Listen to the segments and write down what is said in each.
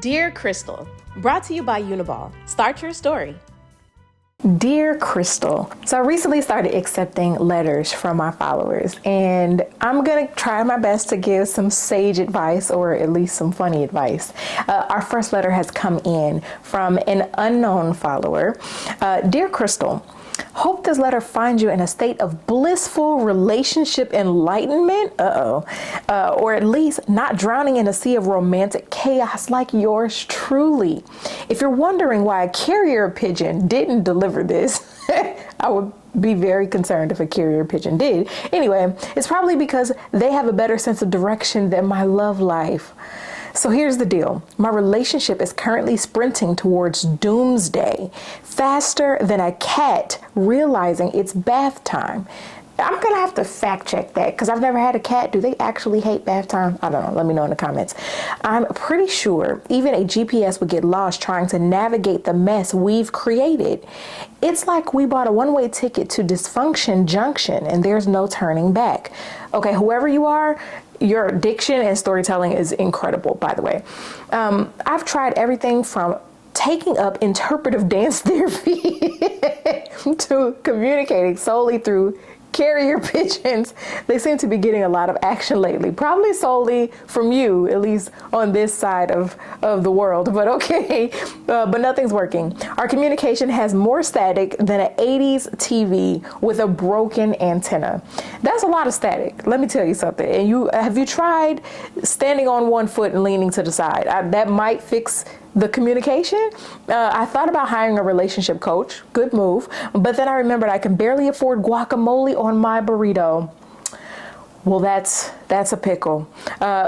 Dear Christal, brought to you by Uniball. Start your story. Dear Christal, so I recently started accepting letters from my followers, and I'm going to try my best to give some sage advice, or at least some funny advice. Our first letter has come in from an unknown follower. Dear Christal, hope this letter finds you in a state of blissful relationship enlightenment, or at least not drowning in a sea of romantic chaos like yours truly. If you're wondering why a carrier pigeon didn't deliver this, I would be very concerned if a carrier pigeon did. Anyway, it's probably because they have a better sense of direction than my love life. So here's the deal. My relationship is currently sprinting towards doomsday, faster than a cat realizing it's bath time. I'm going to have to fact check that because I've never had a cat. Do they actually hate bath time? I don't know. Let me know in the comments. I'm pretty sure even a GPS would get lost trying to navigate the mess we've created. It's like we bought a one-way ticket to dysfunction junction and there's no turning back. Okay, whoever you are, your diction and storytelling is incredible, by the way. I've tried everything from taking up interpretive dance therapy to communicating solely through carrier pigeons. They seem to be getting a lot of action lately, probably solely from you, at least on this side of the world, but okay, but nothing's working. Our communication has more static than an 80s TV with a broken antenna. That's a lot of static, let me tell you something. And have you tried standing on one foot and leaning to the side? That might fix the communication. I thought about hiring a relationship coach, good move, but then I remembered I can barely afford guacamole on my burrito. Well, that's a pickle.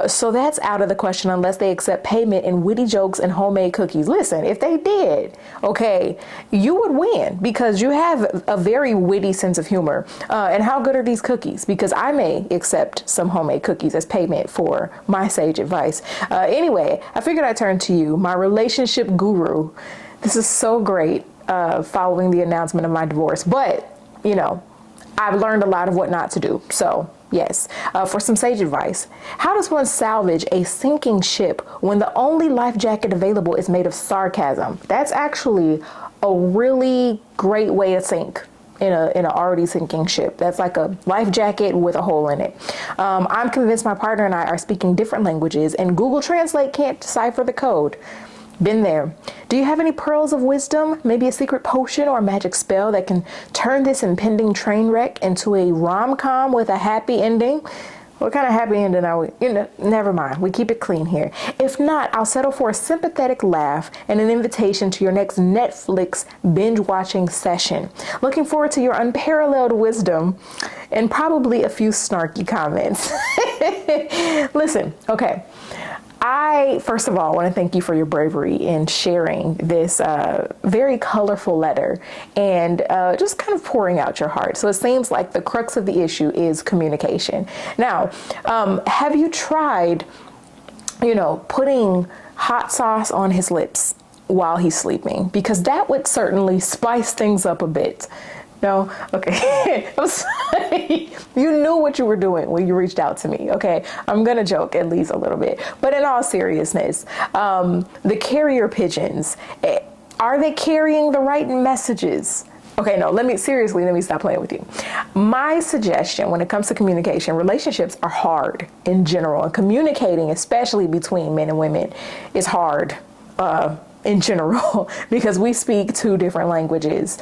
So that's out of the question unless they accept payment in witty jokes and homemade cookies. Listen, if they did, okay, you would win because you have a very witty sense of humor. And how good are these cookies? Because I may accept some homemade cookies as payment for my sage advice. Anyway, I figured I'd turn to you, my relationship guru. This is so great following the announcement of my divorce. But, you know, I've learned a lot of what not to do. So yes, for some sage advice. How does one salvage a sinking ship when the only life jacket available is made of sarcasm? That's actually a really great way to sink in an already sinking ship. That's like a life jacket with a hole in it. I'm convinced my partner and I are speaking different languages and Google Translate can't decipher the code. Been there. Do you have any pearls of wisdom? Maybe a secret potion or a magic spell that can turn this impending train wreck into a rom-com with a happy ending? What kind of happy ending are we? Never mind. We keep it clean here. If not, I'll settle for a sympathetic laugh and an invitation to your next Netflix binge watching session. Looking forward to your unparalleled wisdom and probably a few snarky comments. Listen, okay. I, first of all, want to thank you for your bravery in sharing this very colorful letter and just kind of pouring out your heart. So it seems like the crux of the issue is communication. Now, have you tried, putting hot sauce on his lips while he's sleeping? Because that would certainly spice things up a bit. No? Okay. I'm sorry. You knew what you were doing when you reached out to me. Okay. I'm going to joke at least a little bit. But in all seriousness, the carrier pigeons, are they carrying the right messages? Okay, no, let me stop playing with you. My suggestion when it comes to communication, relationships are hard in general. And communicating, especially between men and women, is hard in general because we speak two different languages.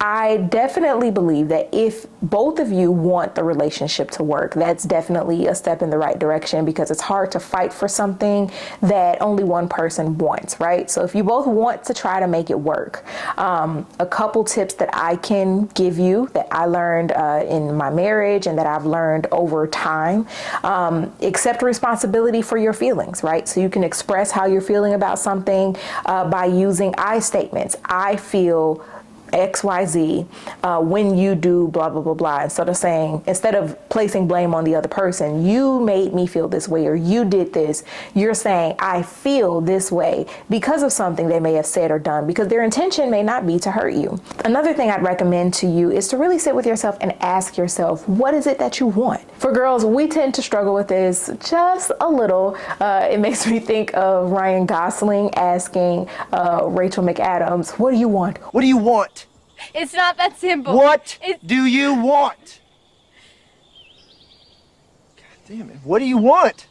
I definitely believe that if both of you want the relationship to work, that's definitely a step in the right direction because it's hard to fight for something that only one person wants, right? So if you both want to try to make it work, a couple tips that I can give you that I learned in my marriage and that I've learned over time, accept responsibility for your feelings, right? So you can express how you're feeling about something by using I statements. I feel XYZ when you do blah, blah, blah, blah. Instead of placing blame on the other person, you made me feel this way or you did this, you're saying, I feel this way because of something they may have said or done because their intention may not be to hurt you. Another thing I'd recommend to you is to really sit with yourself and ask yourself, what is it that you want? For girls, we tend to struggle with this just a little. It makes me think of Ryan Gosling asking Rachel McAdams, what do you want? What do you want? It's not that simple. What do you want? God damn it. What do you want?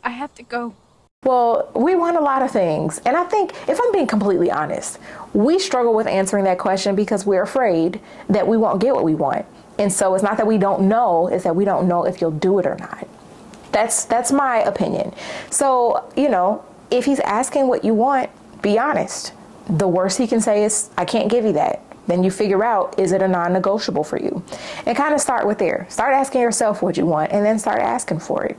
I have to go. Well, we want a lot of things. And I think, if I'm being completely honest, we struggle with answering that question because we're afraid that we won't get what we want. And so it's not that we don't know, it's that we don't know if you'll do it or not. That's my opinion. So, you know, if he's asking what you want, be honest. The worst he can say is, I can't give you that. Then you figure out, is it a non-negotiable for you? And kind of start with there. Start asking yourself what you want and then start asking for it.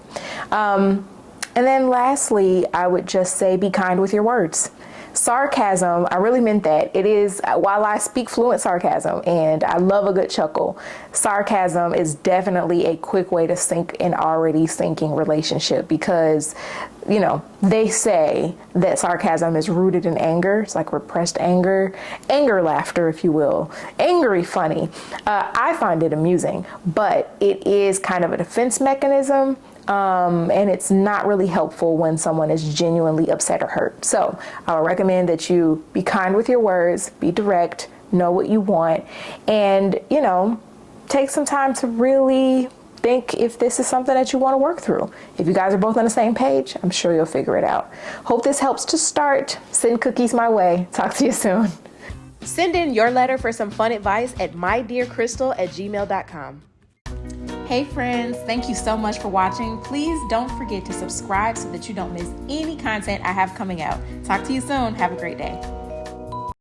And then lastly, I would just say be kind with your words. Sarcasm, I really meant that. It is, while I speak fluent sarcasm and I love a good chuckle, sarcasm is definitely a quick way to sink an already sinking relationship because, you know, they say that sarcasm is rooted in anger. It's like repressed anger, anger laughter, if you will, angry funny. I find it amusing, but it is kind of a defense mechanism. And it's not really helpful when someone is genuinely upset or hurt. So I would recommend that you be kind with your words, be direct, know what you want, and, you know, take some time to really think if this is something that you want to work through. If you guys are both on the same page, I'm sure you'll figure it out. Hope this helps to start. Send cookies my way. Talk to you soon. Send in your letter for some fun advice at mydearchristal@gmail.com. Hey friends, thank you so much for watching. Please don't forget to subscribe so that you don't miss any content I have coming out. Talk to you soon. Have a great day.